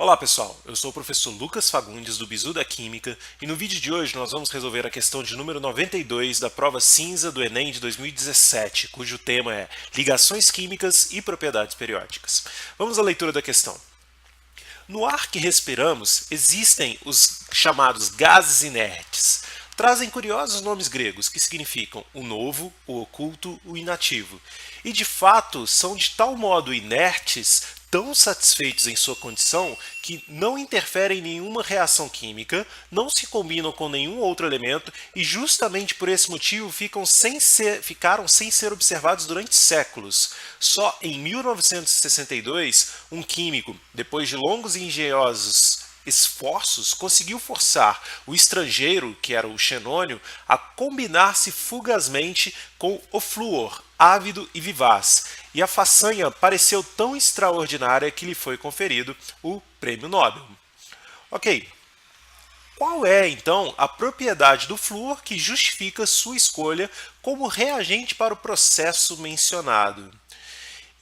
Olá pessoal, eu sou o professor Lucas Fagundes do Bizu da Química e no vídeo de hoje nós vamos resolver a questão de número 92 da prova cinza do Enem de 2017, cujo tema é ligações químicas e propriedades periódicas. Vamos à leitura da questão. No ar que respiramos existem os chamados gases inertes. Trazem curiosos nomes gregos que significam o novo, o oculto, o inativo. E de fato são de tal modo inertes, tão satisfeitos em sua condição, que não interferem em nenhuma reação química, não se combinam com nenhum outro elemento e justamente por esse motivo ficaram sem ser observados durante séculos. Só em 1962, um químico, depois de longos e engenhosos esforços, conseguiu forçar o estrangeiro, que era o xenônio, a combinar-se fugazmente com o flúor, ávido e vivaz. E a façanha pareceu tão extraordinária que lhe foi conferido o Prêmio Nobel. Ok, qual é então a propriedade do flúor que justifica sua escolha como reagente para o processo mencionado?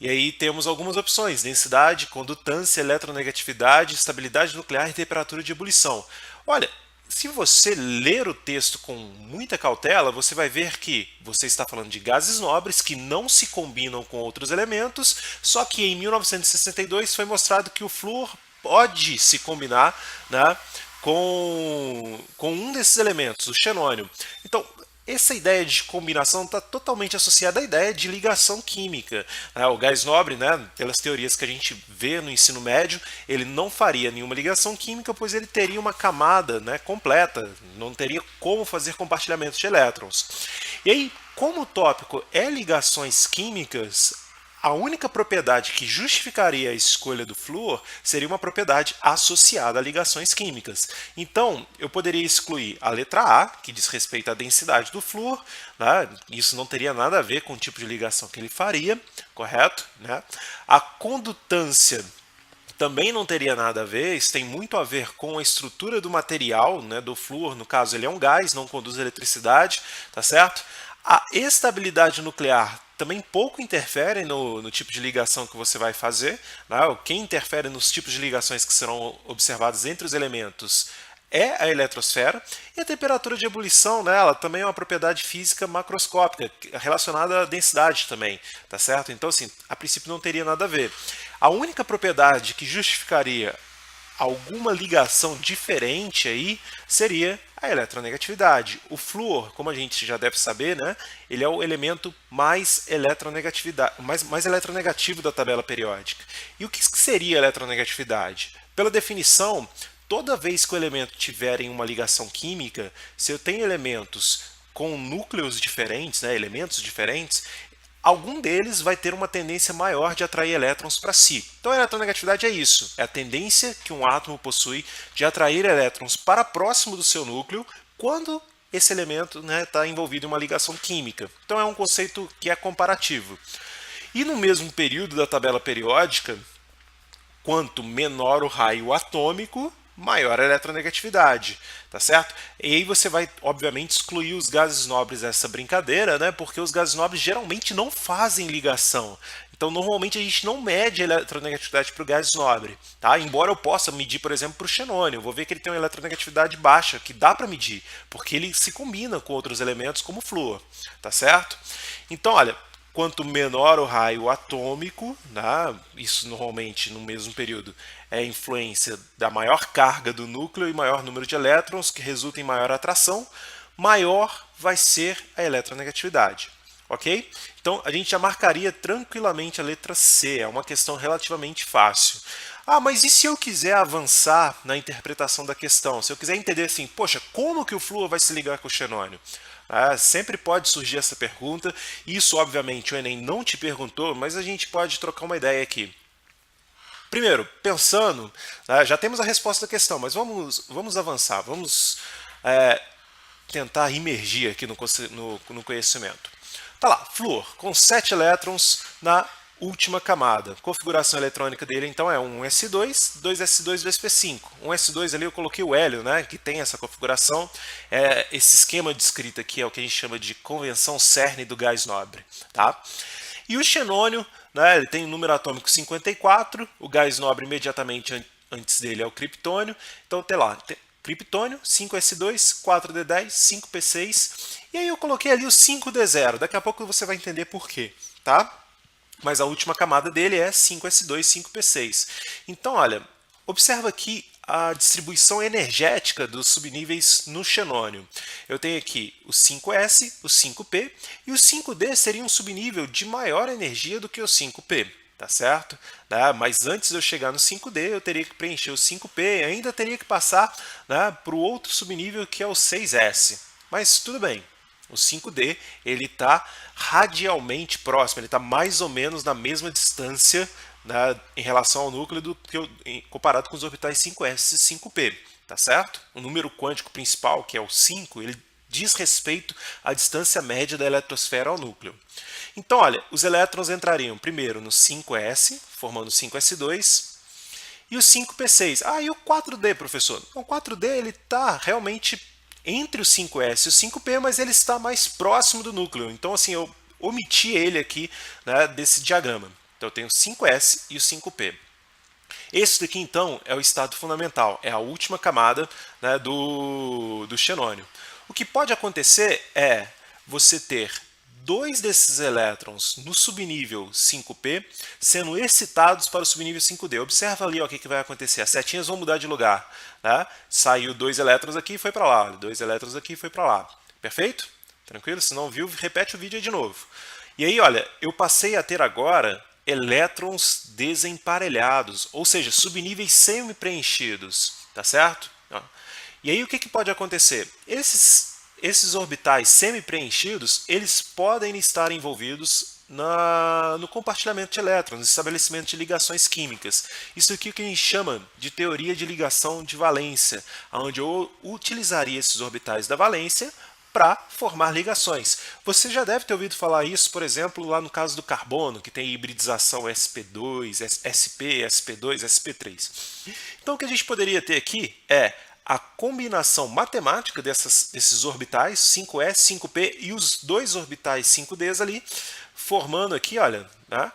E aí temos algumas opções: densidade, condutância, eletronegatividade, estabilidade nuclear e temperatura de ebulição. Olha, se você ler o texto com muita cautela, você vai ver que você está falando de gases nobres que não se combinam com outros elementos, só que em 1962 foi mostrado que o flúor pode se combinar, né, com um desses elementos, o xenônio. Então, essa ideia de combinação está totalmente associada à ideia de ligação química. O gás nobre, né, pelas teorias que a gente vê no ensino médio, ele não faria nenhuma ligação química, pois ele teria uma camada, né, completa, não teria como fazer compartilhamento de elétrons. E aí, como o tópico é ligações químicas, a única propriedade que justificaria a escolha do flúor seria uma propriedade associada a ligações químicas. Então, eu poderia excluir a letra A, que diz respeito à densidade do flúor, né? Isso não teria nada a ver com o tipo de ligação que ele faria, correto? Né? A condutância também não teria nada a ver, isso tem muito a ver com a estrutura do material, né, do flúor, no caso ele é um gás, não conduz eletricidade, tá certo? A estabilidade nuclear também pouco interfere no tipo de ligação que você vai fazer. Né? Quem interfere nos tipos de ligações que serão observados entre os elementos é a eletrosfera. E a temperatura de ebulição, né, ela também é uma propriedade física macroscópica, relacionada à densidade também, tá certo? Então, assim, a princípio não teria nada a ver. A única propriedade que justificaria alguma ligação diferente aí seria a eletronegatividade. O flúor, como a gente já deve saber, né, ele é o elemento mais mais eletronegativo da tabela periódica. E o que seria a eletronegatividade? Pela definição, toda vez que o elemento tiver em uma ligação química, se eu tenho elementos com núcleos diferentes, né, elementos diferentes, algum deles vai ter uma tendência maior de atrair elétrons para si. Então a eletronegatividade é isso, é a tendência que um átomo possui de atrair elétrons para próximo do seu núcleo quando esse elemento está envolvido em uma ligação química. Então é um conceito que é comparativo. E no mesmo período da tabela periódica, quanto menor o raio atômico, maior a eletronegatividade, tá certo? E aí você vai, obviamente, excluir os gases nobres dessa brincadeira, né? Porque os gases nobres geralmente não fazem ligação. Então, normalmente a gente não mede a eletronegatividade para o gás nobre, tá? Embora eu possa medir, por exemplo, para o xenônio, eu vou ver que ele tem uma eletronegatividade baixa, que dá para medir, porque ele se combina com outros elementos como o flúor, tá certo? Então, olha, quanto menor o raio atômico, né, isso normalmente no mesmo período é a influência da maior carga do núcleo e maior número de elétrons, que resulta em maior atração, maior vai ser a eletronegatividade. Ok? Então a gente já marcaria tranquilamente a letra C, é uma questão relativamente fácil. Ah, mas e se eu quiser avançar na interpretação da questão? Se eu quiser entender assim, poxa, como que o flúor vai se ligar com o xenônio? Sempre pode surgir essa pergunta. Isso, obviamente, o Enem não te perguntou, mas a gente pode trocar uma ideia aqui. Primeiro, pensando, já temos a resposta da questão, mas vamos avançar, vamos tentar imergir aqui no conhecimento. Tá lá, flúor, com 7 elétrons na última camada. A configuração eletrônica dele, então, é um S2, 2S2, 2P5. Um S2 ali eu coloquei o hélio, né, que tem essa configuração. Esse esquema descrito aqui é o que a gente chama de convenção cerne do gás nobre. Tá? E o xenônio, né, ele tem o número atômico 54, o gás nobre imediatamente antes dele é o criptônio. Então tem lá, criptônio, 5s2, 4d10, 5p6, e aí eu coloquei ali o 5d0, daqui a pouco você vai entender por quê, tá? Mas a última camada dele é 5s2, 5p6. Então, olha, observa aqui a distribuição energética dos subníveis no xenônio. Eu tenho aqui o 5s, o 5p, e o 5d seria um subnível de maior energia do que o 5p. Tá certo? Mas antes de eu chegar no 5D, eu teria que preencher o 5P e ainda teria que passar, né, para o outro subnível que é o 6S. Mas tudo bem, o 5D ele está radialmente próximo, ele está mais ou menos na mesma distância, né, em relação ao núcleo comparado com os orbitais 5S e 5P. Tá certo? O número quântico principal, que é o 5, ele diz respeito à distância média da eletrosfera ao núcleo. Então, olha, os elétrons entrariam primeiro no 5s, formando 5s2, e o 5p6. Ah, e o 4d, professor? O 4d ele está realmente entre o 5s e o 5p, mas ele está mais próximo do núcleo. Então, assim, eu omiti ele aqui, né, desse diagrama. Então, eu tenho o 5s e o 5p. Esse daqui, então, é o estado fundamental, é a última camada, né, do xenônio. O que pode acontecer é você ter dois desses elétrons no subnível 5p sendo excitados para o subnível 5d. Observa ali ó, o que vai acontecer. As setinhas vão mudar de lugar. Né? Saiu dois elétrons aqui e foi para lá. Dois elétrons aqui e foi para lá. Perfeito? Tranquilo? Se não viu, repete o vídeo aí de novo. E aí, olha, eu passei a ter agora elétrons desemparelhados, ou seja, subníveis semi-preenchidos. Tá certo? E aí o que pode acontecer? Esses orbitais semi-preenchidos, eles podem estar envolvidos no compartilhamento de elétrons, no estabelecimento de ligações químicas. Isso aqui é o que a gente chama de teoria de ligação de valência, onde eu utilizaria esses orbitais da valência para formar ligações. Você já deve ter ouvido falar isso, por exemplo, lá no caso do carbono, que tem hibridização sp2, sp, sp2, sp3. Então o que a gente poderia ter aqui é a combinação matemática desses orbitais, 5s, 5p e os dois orbitais 5ds ali, formando aqui, olha, né,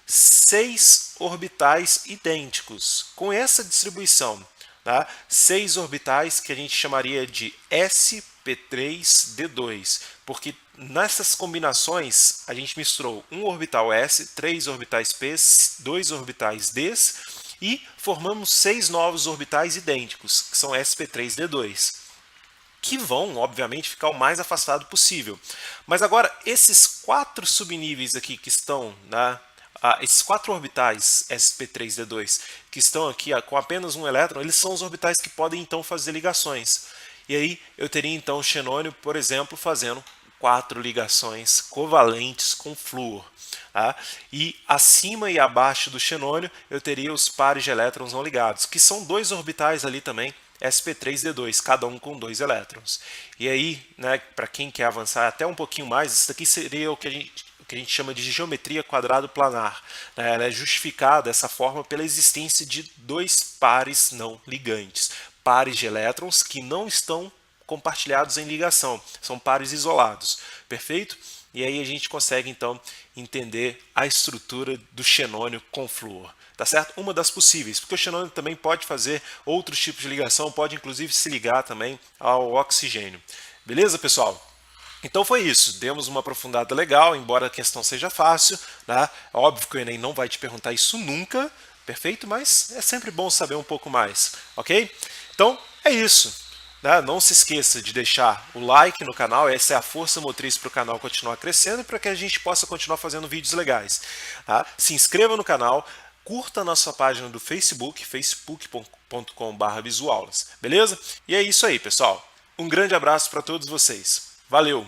6 orbitais idênticos. Com essa distribuição, tá, 6 orbitais que a gente chamaria de sp3d2, porque nessas combinações a gente misturou um orbital s, 3 orbitais p, 2 orbitais ds, e formamos 6 novos orbitais idênticos, que são sp3d2, que vão, obviamente, ficar o mais afastado possível. Mas agora, esses 4 subníveis aqui que estão, né, esses 4 orbitais sp3d2 que estão aqui com apenas um elétron, eles são os orbitais que podem então fazer ligações. E aí eu teria então o xenônio, por exemplo, fazendo 4 ligações covalentes com flúor. Tá? E acima e abaixo do xenônio eu teria os pares de elétrons não ligados, que são 2 orbitais ali também, sp3d2, cada um com 2 elétrons. E aí, né, para quem quer avançar até um pouquinho mais, isso daqui seria o que a gente chama de geometria quadrado planar. Né? Ela é justificada dessa forma pela existência de 2 pares não ligantes, pares de elétrons que não estão compartilhados em ligação, são pares isolados. Perfeito? E aí a gente consegue, então, entender a estrutura do xenônio com flúor. Tá certo? Uma das possíveis, porque o xenônio também pode fazer outros tipos de ligação, pode inclusive se ligar também ao oxigênio. Beleza, pessoal? Então foi isso, demos uma aprofundada legal, embora a questão seja fácil. Né? É óbvio que o Enem não vai te perguntar isso nunca, perfeito? Mas é sempre bom saber um pouco mais, ok? Então é isso. Não se esqueça de deixar o like no canal, essa é a força motriz para o canal continuar crescendo e para que a gente possa continuar fazendo vídeos legais. Tá? Se inscreva no canal, curta a nossa página do Facebook, facebook.com/visuaulas, beleza? E é isso aí, pessoal. Um grande abraço para todos vocês. Valeu!